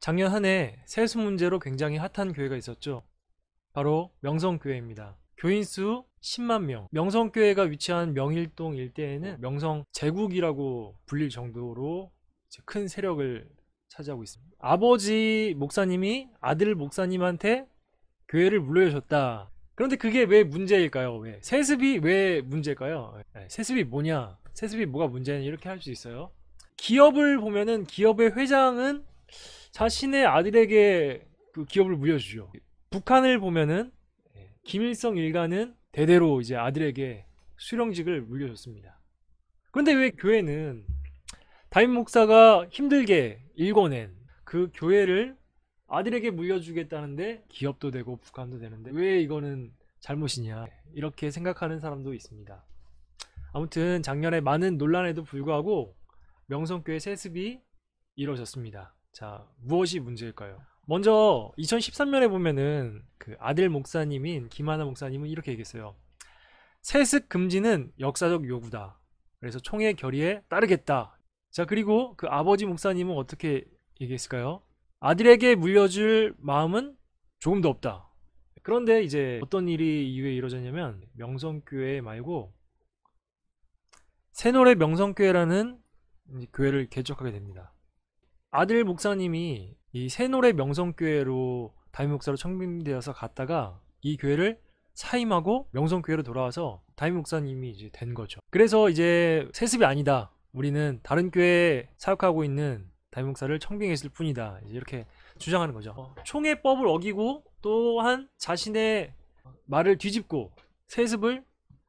작년 한 해 세수 문제로 굉장히 핫한 교회가 있었죠. 바로 명성교회입니다. 교인수 10만 명. 명성교회가 위치한 명일동 일대에는 명성 제국이라고 불릴 정도로 큰 세력을 차지하고 있습니다. 아버지 목사님이 아들 목사님한테 교회를 물려줬다. 그런데 그게 왜 문제일까요? 왜? 세습이 왜 문제일까요? 세습이 뭐냐? 세습이 뭐가 문제냐? 이렇게 할 수 있어요. 기업을 보면은 기업의 회장은 자신의 아들에게 그 기업을 물려주죠. 북한을 보면은 김일성 일가는 대대로 이제 아들에게 수령직을 물려줬습니다. 그런데 왜 교회는 담임 목사가 힘들게 일궈낸 그 교회를 아들에게 물려주겠다는데 기업도 되고 북한도 되는데 왜 이거는 잘못이냐, 이렇게 생각하는 사람도 있습니다. 아무튼 작년에 많은 논란에도 불구하고 명성교회 세습이 이루어졌습니다. 자, 무엇이 문제일까요? 먼저 2013년에 보면은 그 아들 목사님인 김하나 목사님은 이렇게 얘기했어요. 세습 금지는 역사적 요구다. 그래서 총회 결의에 따르겠다. 자, 그리고 그 아버지 목사님은 어떻게 얘기했을까요? 아들에게 물려줄 마음은 조금도 없다. 그런데 이제 어떤 일이 이후에 이루어졌냐면 명성교회 말고 새노래 명성교회라는 교회를 개척하게 됩니다. 아들 목사님이 이 새노래 명성교회로 담임 목사로 청빙되어서 갔다가 이 교회를 사임하고 명성교회로 돌아와서 담임 목사님이 이제 된 거죠. 그래서 이제 세습이 아니다, 우리는 다른 교회에 사역하고 있는 담임 목사를 청빙했을 뿐이다, 이렇게 주장하는 거죠. 총회법을 어기고 또한 자신의 말을 뒤집고 세습을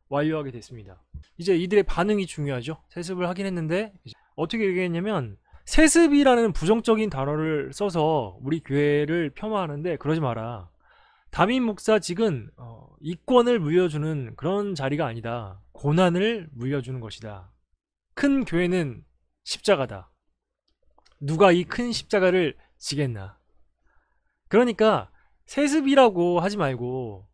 완료하게 됐습니다. 이제 이들의 반응이 중요하죠. 세습을 하긴 했는데 어떻게 얘기했냐면, 세습이라는 부정적인 단어를 써서 우리 교회를 폄하하는데 그러지 마라. 담임 목사직은 이권을 물려주는 그런 자리가 아니다. 고난을 물려주는 것이다. 큰 교회는 십자가다. 누가 이 큰 십자가를 지겠나. 그러니까 세습이라고 하지 말고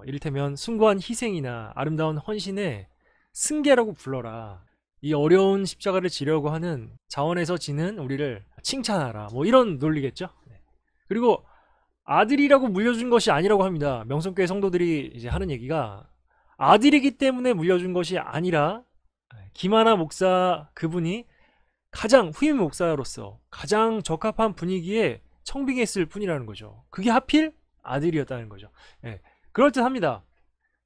이를테면 숭고한 희생이나 아름다운 헌신의 승계라고 불러라. 이 어려운 십자가를 지려고 하는 자원에서 지는 우리를 칭찬하라, 뭐 이런 논리겠죠. 그리고 아들이라고 물려준 것이 아니라고 합니다. 명성교회 성도들이 이제 하는 얘기가, 아들이기 때문에 물려준 것이 아니라 김하나 목사 그분이 가장 후임 목사로서 가장 적합한 분위기에 청빙했을 뿐이라는 거죠. 그게 하필 아들이었다는 거죠. 그럴듯합니다.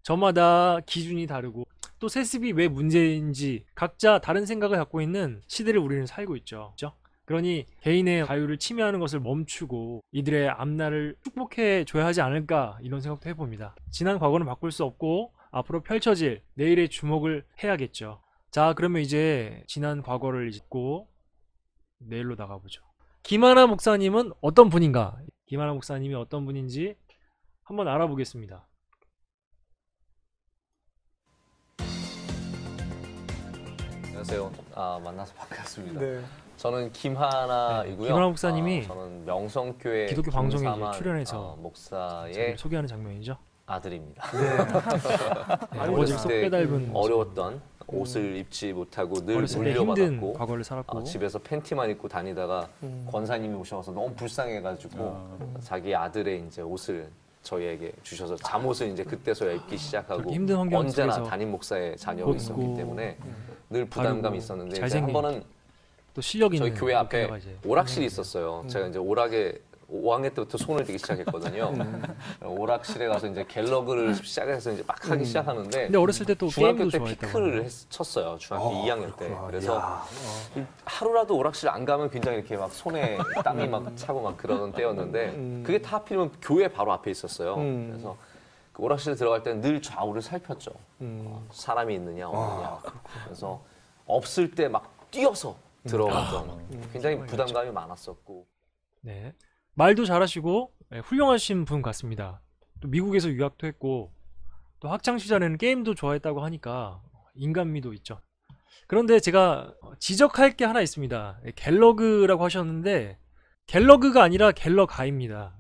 저마다 기준이 다르고 또 세습이 왜 문제인지 각자 다른 생각을 갖고 있는 시대를 우리는 살고 있죠. 그렇죠? 그러니 개인의 자유를 침해하는 것을 멈추고 이들의 앞날을 축복해 줘야 하지 않을까, 이런 생각도 해봅니다. 지난 과거는 바꿀 수 없고 앞으로 펼쳐질 내일에 주목을 해야겠죠. 자, 그러면 이제 지난 과거를 잊고 내일로 나가보죠. 김하나 목사님은 어떤 분인가? 김하나 목사님이 어떤 분인지 한번 알아보겠습니다. 안녕하세요. 만나서 반갑습니다. 네. 저는 김하나이고요. 김하나 목사님이 저는 명성교회 기독교 방송에 출연해서 목사의 소개하는 장면이죠. 아들입니다. 네, 아버지를 쏙 빼닮은 어려웠던 옷을 입지 못하고 늘 어렸을 때 힘든 물려받았고 과거를 살았고 집에서 팬티만 입고 다니다가 권사님이 오셔서 너무 불쌍해가지고 자기 아들의 이제 옷을 저희에게 주셔서 잠옷을 이제 그때서야 입기 시작하고 힘든 환경 언제나 속에서 담임 목사의 자녀가 있었기 때문에 늘 부담감이 있었는데 이제 한 잘생긴 번은 또 실력 있는 저희 교회 앞에 이제 오락실이 있었어요. 제가 이제 오락에 5학년 때부터 손을 대기 시작했거든요. 오락실에 가서 이제 갤러그를 시작해서 이제 막 하기 시작하는데, 근데 어렸을 때 또 중학교 게임도 때 좋아했다고 피크를 쳤어요. 중학교 2학년 때. 그래서 하루라도 오락실 안 가면 굉장히 이렇게 막 손에 땀이 막 차고 막 그러는 때였는데, 그게 다 하필이면 교회 바로 앞에 있었어요. 그래서 그 오락실에 들어갈 때는 늘 좌우를 살폈죠. 사람이 있느냐 없느냐. 그래서 없을 때 막 뛰어서 들어갔던 굉장히 부담감이 많았었고. 네, 말도 잘하시고 훌륭하신 분 같습니다. 또 미국에서 유학도 했고 또 학창 시절에는 게임도 좋아했다고 하니까 인간미도 있죠. 그런데 제가 지적할 게 하나 있습니다. 갤러그라고 하셨는데 갤러그가 아니라 갤러가입니다.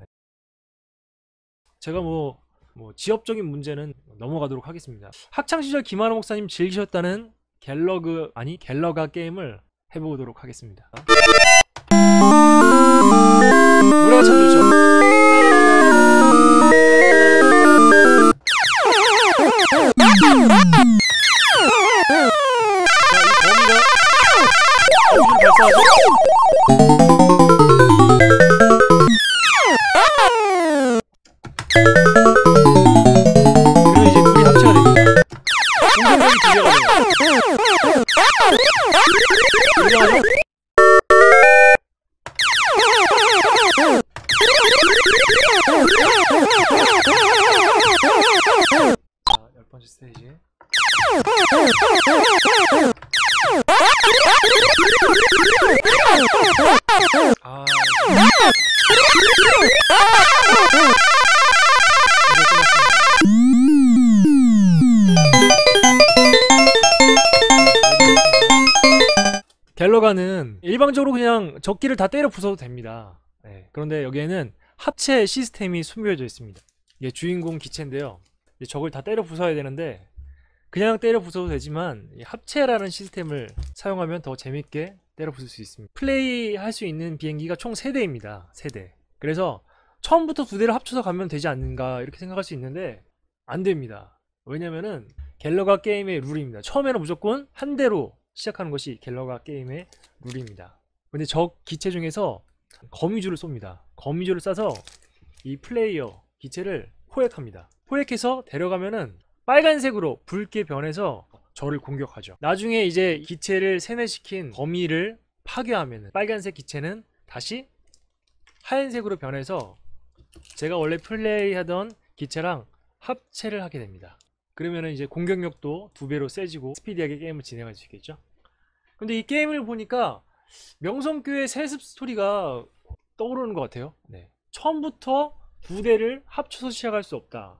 제가 뭐 지엽적인 문제는 넘어가도록 하겠습니다. 학창 시절 김하나 목사님 즐기셨다는 갤러가 게임을 해보도록 하겠습니다. 노래가 참 좋죠. 그리고 이제 둘이 합체가 됩니다. 공격력이 두 개가 돼요. 인정하죠? 자, 10번째 스테이지. 아, 이제 끝났습니다. 갤러가는 일방적으로 그냥 적기를 다 때려 부숴도 됩니다. 네, 그런데 여기에는 합체 시스템이 숨겨져 있습니다. 이게 주인공 기체인데요. 이제 적을 다 때려 부숴야 되는데 그냥 때려 부숴도 되지만 이 합체라는 시스템을 사용하면 더 재밌게 때려 부술 수 있습니다. 플레이할 수 있는 비행기가 총 3대입니다. 3대. 그래서 처음부터 2대를 합쳐서 가면 되지 않는가 이렇게 생각할 수 있는데 안 됩니다. 왜냐면은 갤러가 게임의 룰입니다. 처음에는 무조건 한 대로 시작하는 것이 갤러가 게임의 룰입니다. 근데 적 기체 중에서 거미줄을 쏩니다. 거미줄을 쏴서 이 플레이어 기체를 포획합니다. 포획해서 데려가면은 빨간색으로 붉게 변해서 저를 공격하죠. 나중에 이제 기체를 세뇌시킨 거미를 파괴하면 빨간색 기체는 다시 하얀색으로 변해서 제가 원래 플레이하던 기체랑 합체를 하게 됩니다. 그러면은 이제 공격력도 2배로 세지고 스피디하게 게임을 진행할 수 있겠죠. 근데 이 게임을 보니까 명성교회 세습 스토리가 떠오르는 것 같아요. 네. 처음부터 2대를 합쳐서 시작할 수 없다.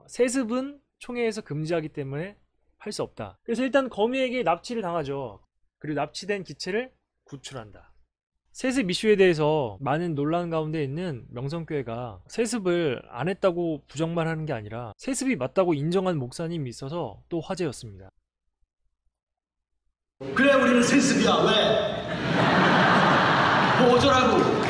세습은 총회에서 금지하기 때문에 할 수 없다. 그래서 일단 거미에게 납치를 당하죠. 그리고 납치된 기체를 구출한다. 세습 이슈에 대해서 많은 논란 가운데 있는 명성교회가 세습을 안 했다고 부정만 하는 게 아니라 세습이 맞다고 인정한 목사님이 있어서 또 화제였습니다. 그래 우리는 세습이야. 왜? 뭐 어쩌라고? 뭐 어쩌라고?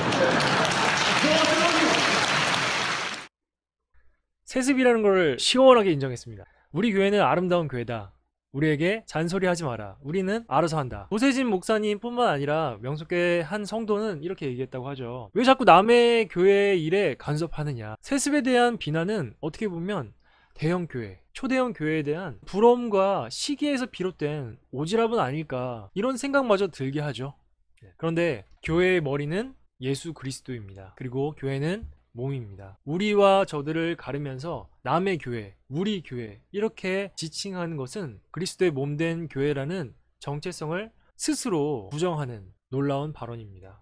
세습이라는 걸 시원하게 인정했습니다. 우리 교회는 아름다운 교회다. 우리에게 잔소리하지 마라. 우리는 알아서 한다. 도세진 목사님 뿐만 아니라 명석교회 한 성도는 이렇게 얘기했다고 하죠. 왜 자꾸 남의 교회 일에 간섭하느냐. 세습에 대한 비난은 어떻게 보면 대형 교회, 초대형 교회에 대한 부러움과 시기에서 비롯된 오지랖은 아닐까, 이런 생각마저 들게 하죠. 그런데 교회의 머리는 예수 그리스도입니다. 그리고 교회는 몸입니다. 우리와 저들을 가르면서 남의 교회, 우리 교회 이렇게 지칭하는 것은 그리스도의 몸된 교회라는 정체성을 스스로 부정하는 놀라운 발언입니다.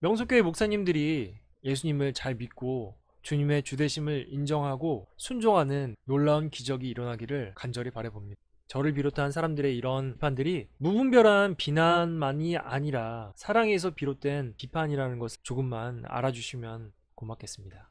명석교회 목사님들이 예수님을 잘 믿고 주님의 주되심을 인정하고 순종하는 놀라운 기적이 일어나기를 간절히 바라봅니다. 저를 비롯한 사람들의 이런 비판들이 무분별한 비난만이 아니라 사랑에서 비롯된 비판이라는 것을 조금만 알아주시면 고맙겠습니다.